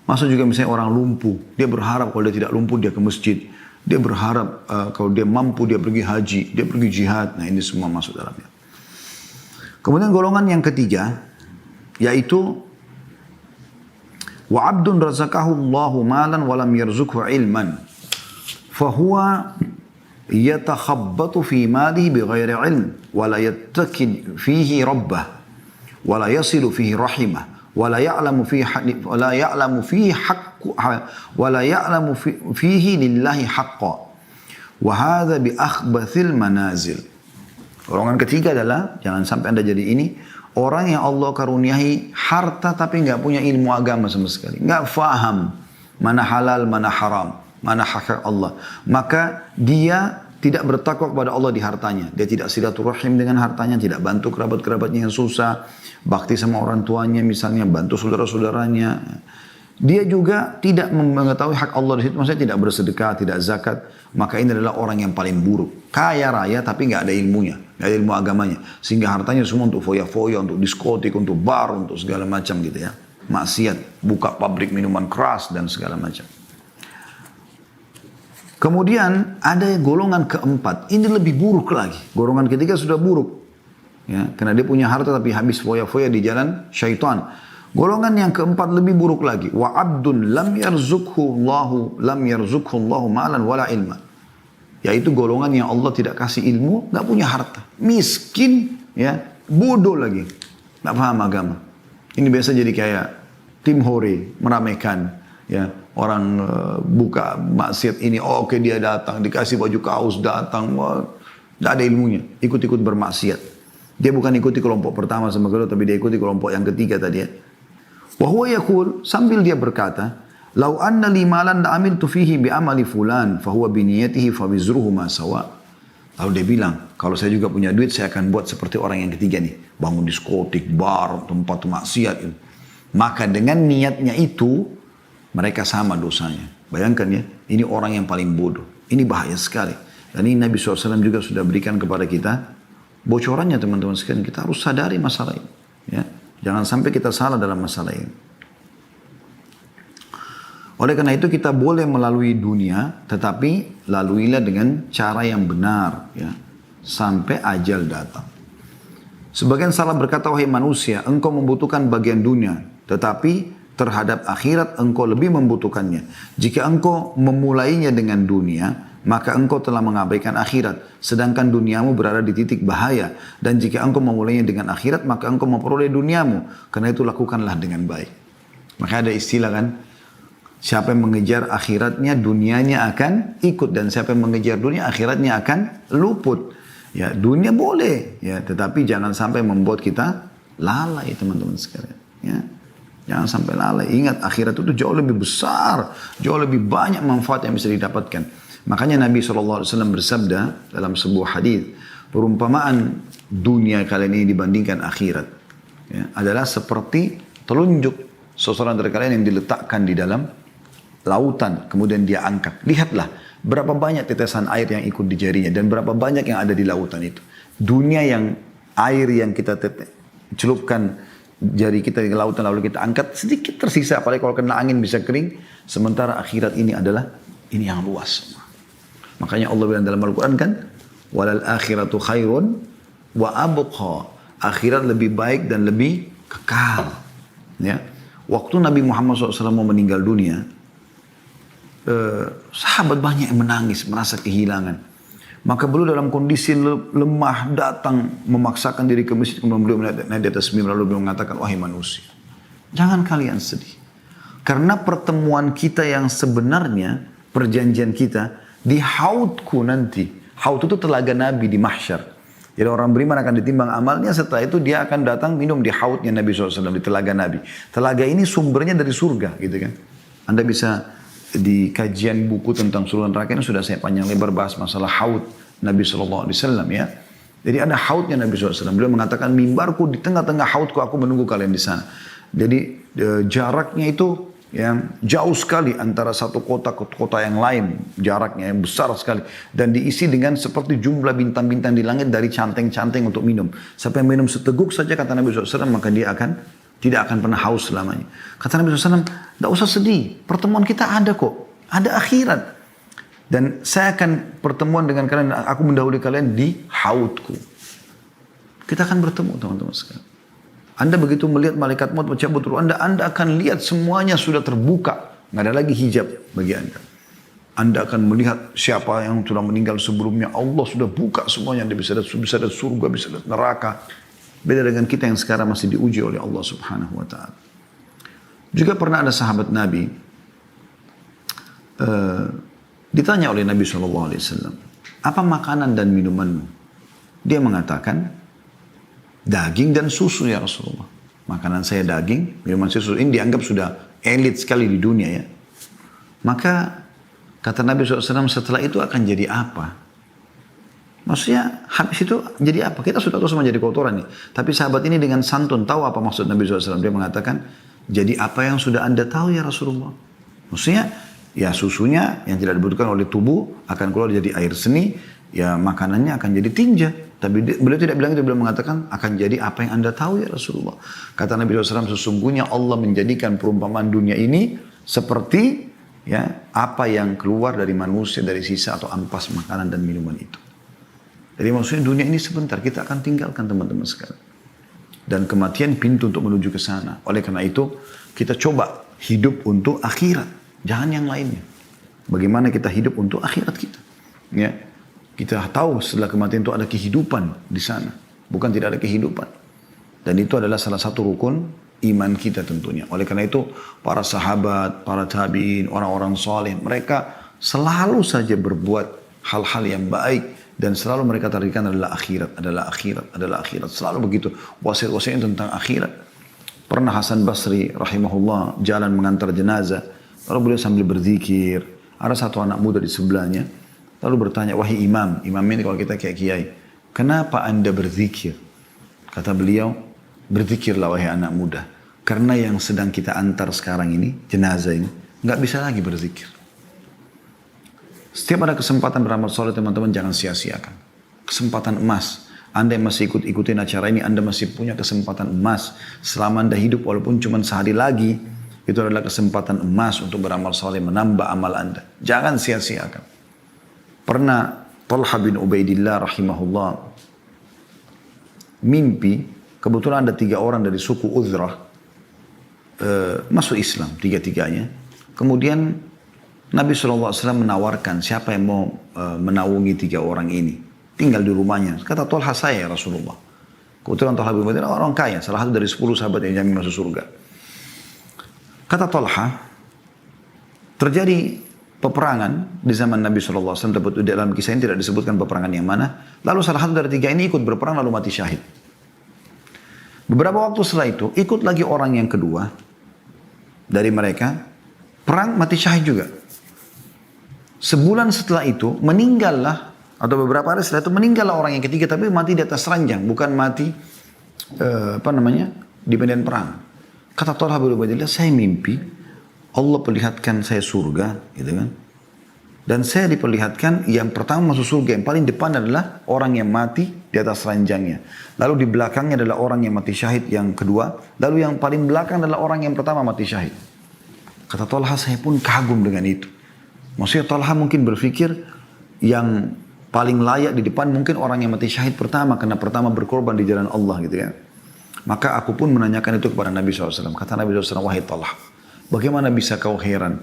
Masuk juga misalnya orang lumpuh, dia berharap kalau dia tidak lumpuh dia ke masjid. Dia berharap kalau dia mampu dia pergi haji, dia pergi jihad. Nah ini semua masuk dalamnya. Kemudian golongan yang ketiga, yaitu wa abdun razaqahu Allahu malan wa lam yarzuqhu ilman. Fahuwa yatakhabbatu fi malihi bighairi ilm wa la yattaqid fihi rabbah wa la yasilu fihi rahimah. ولا يعلم فيه لله حقا وهذا بأخبث المنازل. Golongan ketiga adalah jangan sampai Anda jadi ini orang yang Allah karuniai harta tapi nggak punya ilmu agama sama sekali, nggak faham mana halal mana haram, mana hak Allah, maka dia tidak bertakwa kepada Allah di hartanya. Dia tidak silaturahim dengan hartanya, tidak bantu kerabat-kerabatnya yang susah, bakti sama orang tuanya misalnya, bantu saudara-saudaranya. Dia juga tidak mengetahui hak Allah di situ, maksudnya tidak bersedekah, tidak zakat. Maka ini adalah orang yang paling buruk. Kaya raya tapi nggak ada ilmunya, nggak ada ilmu agamanya. Sehingga hartanya semua untuk foya-foya, untuk diskotik, untuk bar, untuk segala macam gitu ya. Maksiat, buka pabrik minuman keras dan segala macam. Kemudian ada golongan keempat, ini lebih buruk lagi. Golongan ketiga sudah buruk. Ya, karena dia punya harta tapi habis foya-foya di jalan syaitan. Golongan yang keempat lebih buruk lagi. Wa abdun lam yarzuqhu Allahu malan wala ilma. Yaitu golongan yang Allah tidak kasih ilmu, nggak punya harta. Miskin, ya, bodoh lagi. Nggak paham agama. Ini biasa jadi kayak tim hore, meramaikan. Ya, orang buka maksiat ini, oke, dia datang, dikasih baju kaos, datang, tidak ada ilmunya, ikut-ikut bermaksiat. Dia bukan ikuti kelompok pertama sama kedua, tapi dia ikuti kelompok yang ketiga tadi ya. Wahuwa yaqul, sambil dia berkata, Lau anna li malan la amiltu fihi bi amali fulan, fahuwa biniyatihi fa wizruhu ma sawa. Lalu dia bilang, kalau saya juga punya duit, saya akan buat seperti orang yang ketiga nih, bangun diskotik, bar, tempat maksiat itu. Maka dengan niatnya itu mereka sama dosanya. Bayangkan ya, ini orang yang paling bodoh. Ini bahaya sekali. Dan ini Nabi SAW juga sudah berikan kepada kita bocorannya teman-teman sekalian. Kita harus sadari masalah ini. Ya. Jangan sampai kita salah dalam masalah ini. Oleh karena itu kita boleh melalui dunia, tetapi laluilah dengan cara yang benar. Ya. Sampai ajal datang. Sebagian salah berkata, wahai manusia, engkau membutuhkan bagian dunia. Tetapi terhadap akhirat engkau lebih membutuhkannya. Jika engkau memulainya dengan dunia, maka engkau telah mengabaikan akhirat. Sedangkan duniamu berada di titik bahaya. Dan jika engkau memulainya dengan akhirat, maka engkau memperoleh duniamu. Karena itu lakukanlah dengan baik. Maka ada istilah kan, siapa yang mengejar akhiratnya, dunianya akan ikut. Dan siapa yang mengejar dunia, akhiratnya akan luput. Ya, dunia boleh, ya, tetapi jangan sampai membuat kita lalai teman-teman sekalian. Ya. Jangan sampai lalai. Ingat akhirat itu jauh lebih besar. Jauh lebih banyak manfaat yang bisa didapatkan. Makanya Nabi SAW bersabda dalam sebuah hadis, perumpamaan dunia kalian ini dibandingkan akhirat ya, adalah seperti telunjuk seseorang dari kalian yang diletakkan di dalam lautan. Kemudian dia angkat. Lihatlah berapa banyak tetesan air yang ikut di jarinya. Dan berapa banyak yang ada di lautan itu. Dunia yang air yang kita celupkan jari kita di lautan lalu kita angkat sedikit tersisa, apalagi kalau kena angin bisa kering. Sementara akhirat ini adalah ini yang luas. Makanya Allah bilang dalam Al-Quran kan, walal akhiratu khairun wa abqa. Akhirat lebih baik dan lebih kekal. Ya, waktu Nabi Muhammad SAW mau meninggal dunia, sahabat banyak yang menangis, merasa kehilangan. Maka beliau dalam kondisi lemah datang memaksakan diri ke masjid, kemudian beliau naik di atas mimbar lalu beliau mengatakan, wahai manusia, jangan kalian sedih. Karena pertemuan kita yang sebenarnya, perjanjian kita, di haudku nanti. Haud itu telaga Nabi di mahsyar. Jadi orang beriman akan ditimbang amalnya, setelah itu dia akan datang minum di haudnya Nabi SAW, di telaga Nabi. Telaga ini sumbernya dari surga gitu kan. Anda bisa di kajian buku tentang surga neraka ini sudah saya panjang lebar bahas masalah haud Nabi SAW ya. Jadi ada haudnya Nabi SAW. Beliau mengatakan, mimbarku di tengah-tengah haudku, aku menunggu kalian di sana. Jadi jaraknya itu yang jauh sekali antara satu kota ke kota yang lain, jaraknya yang besar sekali, dan diisi dengan seperti jumlah bintang-bintang di langit dari canteng-canteng untuk minum. Sampai minum seteguk saja kata Nabi SAW, maka dia tidak akan pernah haus selamanya. Kata Nabi SAW, tidak usah sedih, pertemuan kita ada kok, ada akhirat. Dan saya akan pertemuan dengan kalian, aku mendahului kalian di haudku. Kita akan bertemu teman-teman sekalian. Anda begitu melihat malaikat maut mencabut ruh Anda akan lihat semuanya sudah terbuka. Nggak ada lagi hijab bagi Anda. Anda akan melihat siapa yang sudah meninggal sebelumnya. Allah sudah buka semuanya. Anda bisa lihat surga, bisa lihat neraka. Beda dengan kita yang sekarang masih diuji oleh Allah Subhanahu wa ta'ala. Juga pernah ada sahabat Nabi ditanya oleh Nabi SAW, apa makanan dan minumanmu? Dia mengatakan, daging dan susu ya Rasulullah. Makanan saya daging, minuman susu. Ini dianggap sudah elit sekali di dunia ya. Maka kata Nabi SAW, setelah itu akan jadi apa? Maksudnya habis itu jadi apa? Kita sudah tahu semua jadi kotoran nih. Tapi sahabat ini dengan santun tahu apa maksud Nabi SAW. Dia mengatakan, jadi apa yang sudah Anda tahu ya Rasulullah? Maksudnya ya susunya yang tidak dibutuhkan oleh tubuh akan keluar jadi air seni. Ya makanannya akan jadi tinja. Tapi beliau tidak bilang itu, beliau mengatakan akan jadi apa yang Anda tahu ya Rasulullah. Kata Nabi SAW, sesungguhnya Allah menjadikan perumpamaan dunia ini seperti ya apa yang keluar dari manusia dari sisa atau ampas makanan dan minuman itu. Jadi maksudnya dunia ini sebentar, kita akan tinggalkan teman-teman sekalian. Dan kematian pintu untuk menuju ke sana. Oleh karena itu kita coba hidup untuk akhirat, jangan yang lainnya. Bagaimana kita hidup untuk akhirat kita? Ya. Kita tahu setelah kematian itu ada kehidupan di sana. Bukan tidak ada kehidupan. Dan itu adalah salah satu rukun iman kita tentunya. Oleh karena itu para sahabat, para tabi'in, orang-orang soleh, mereka selalu saja berbuat hal-hal yang baik. Dan selalu mereka tarikkan adalah akhirat, adalah akhirat, adalah akhirat. Selalu begitu. Wasiat-wasiatnya tentang akhirat. Pernah Hasan Basri rahimahullah jalan mengantar jenazah. Lalu beliau sambil berzikir. Ada satu anak muda di sebelahnya. Lalu bertanya, wahai imam, imam ini kalau kita kayak kiai, kenapa anda berzikir? Kata beliau, berzikirlah wahai anak muda. Karena yang sedang kita antar sekarang ini, jenazah ini, nggak bisa lagi berzikir. Setiap ada kesempatan beramal soleh teman-teman jangan sia-siakan. Kesempatan emas. Anda yang masih ikutin acara ini, Anda masih punya kesempatan emas. Selama Anda hidup walaupun cuma sehari lagi, itu adalah kesempatan emas untuk beramal soleh, menambah amal Anda. Jangan sia-siakan. Pernah Talha bin Ubaidillah rahimahullah mimpi, kebetulan ada 3 orang dari suku Uzrah masuk Islam, 3-3-nya. Kemudian Nabi SAW menawarkan siapa yang mau menaungi 3 orang ini. Tinggal di rumahnya. Kata Talha, saya ya Rasulullah. Kebetulan Talha bin Ubaidillah orang kaya, salah satu dari 10 sahabat yang jamin masuk surga. Kata Talha, terjadi peperangan di zaman Nabi SAW, dalam kisah ini tidak disebutkan peperangan yang mana. Lalu salah satu dari 3 ini ikut berperang lalu mati syahid. Beberapa waktu setelah itu ikut lagi orang yang kedua dari mereka, perang mati syahid juga. Sebulan setelah itu meninggallah, atau beberapa hari setelah itu meninggallah orang yang ketiga, tapi mati di atas ranjang, bukan mati di medan perang. Kata Talha bin Ubaidillah, saya mimpi Allah perlihatkan saya surga, gitu kan. Dan saya diperlihatkan yang pertama masuk surga, yang paling depan adalah orang yang mati di atas ranjangnya. Lalu di belakangnya adalah orang yang mati syahid yang kedua. Lalu yang paling belakang adalah orang yang pertama mati syahid. Kata Talha, saya pun kagum dengan itu. Maksudnya Talha mungkin berpikir yang paling layak di depan mungkin orang yang mati syahid pertama, karena pertama berkorban di jalan Allah gitu ya. Maka aku pun menanyakan itu kepada Nabi SAW. Kata Nabi SAW, wahai Talha, bagaimana bisa kau heran?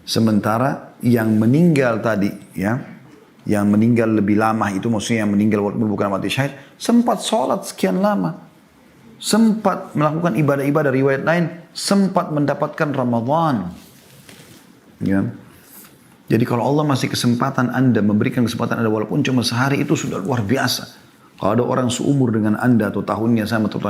Sementara yang meninggal tadi, ya, yang meninggal lebih lama itu maksudnya yang meninggal walaupun bukan mati syahid, sempat sholat sekian lama, sempat melakukan ibadah-ibadah, riwayat lain, sempat mendapatkan Ramadan. Ya. Jadi kalau Allah masih kesempatan Anda, memberikan kesempatan Anda walaupun cuma sehari, itu sudah luar biasa. Kalau ada orang seumur dengan Anda atau tahunnya sama atau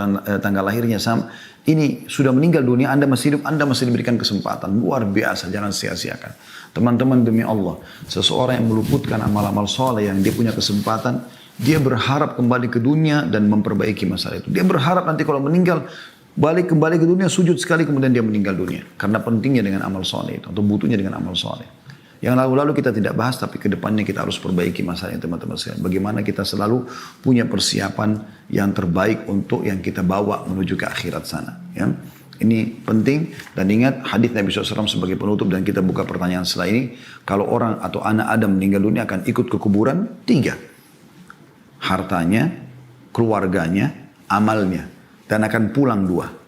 tanggal lahirnya sama, ini sudah meninggal dunia, Anda masih hidup, Anda masih diberikan kesempatan. Luar biasa, jangan sia-siakan. Teman-teman, demi Allah, seseorang yang meluputkan amal-amal soleh yang dia punya kesempatan, dia berharap kembali ke dunia dan memperbaiki masalah itu. Dia berharap nanti kalau meninggal, kembali ke dunia, sujud sekali kemudian dia meninggal dunia. Karena pentingnya dengan amal soleh itu, atau butuhnya dengan amal soleh. Yang lalu-lalu kita tidak bahas, tapi ke depannya kita harus perbaiki masalahnya teman-teman sekalian. Bagaimana kita selalu punya persiapan yang terbaik untuk yang kita bawa menuju ke akhirat sana. Ya. Ini penting, dan ingat hadis Nabi SAW sebagai penutup, dan kita buka pertanyaan setelah ini. Kalau orang atau anak Adam meninggal dunia akan ikut ke kuburan, 3. Hartanya, keluarganya, amalnya. Dan akan pulang 2.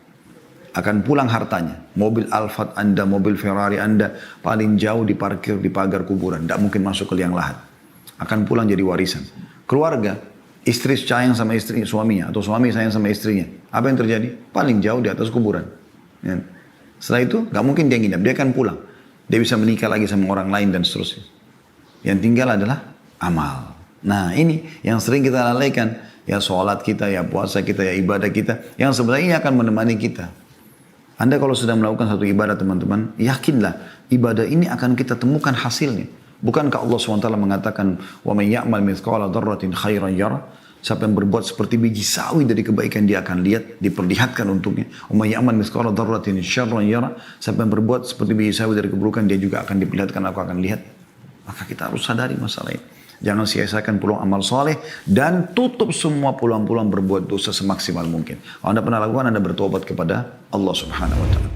Akan pulang hartanya. Mobil Alphard Anda, mobil Ferrari Anda paling jauh diparkir di pagar kuburan. Tidak mungkin masuk ke liang lahat. Akan pulang jadi warisan. Keluarga, istri sayang sama istri suaminya atau suami sayang sama istrinya. Apa yang terjadi? Paling jauh di atas kuburan. Ya. Setelah itu nggak mungkin dia nginap, dia akan pulang. Dia bisa menikah lagi sama orang lain dan seterusnya. Yang tinggal adalah amal. Nah ini yang sering kita lalaikan. Ya sholat kita, ya puasa kita, ya ibadah kita. Yang sebenarnya ini akan menemani kita. Anda kalau sudah melakukan satu ibadah teman-teman, yakinlah ibadah ini akan kita temukan hasilnya. Bukankah Allah SWT mengatakan, وَمَنْ يَعْمَلْ مِثْقَالَ ذَرَّةٍ خَيْرًا يَرَى. Siapa yang berbuat seperti biji sawi dari kebaikan dia akan lihat, diperlihatkan untuknya. وَمَنْ يَعْمَلْ مِثْقَالَ ذَرَّةٍ شَرًّا يَرَى. Siapa yang berbuat seperti biji sawi dari keburukan, dia juga akan diperlihatkan, aku akan lihat. Maka kita harus sadari masalah ini. Jangan sia-siakan peluang amal soleh dan tutup semua peluang-peluang berbuat dosa semaksimal mungkin. Kalau Anda pernah lakukan, Anda bertobat kepada Allah Subhanahu wa Ta'ala.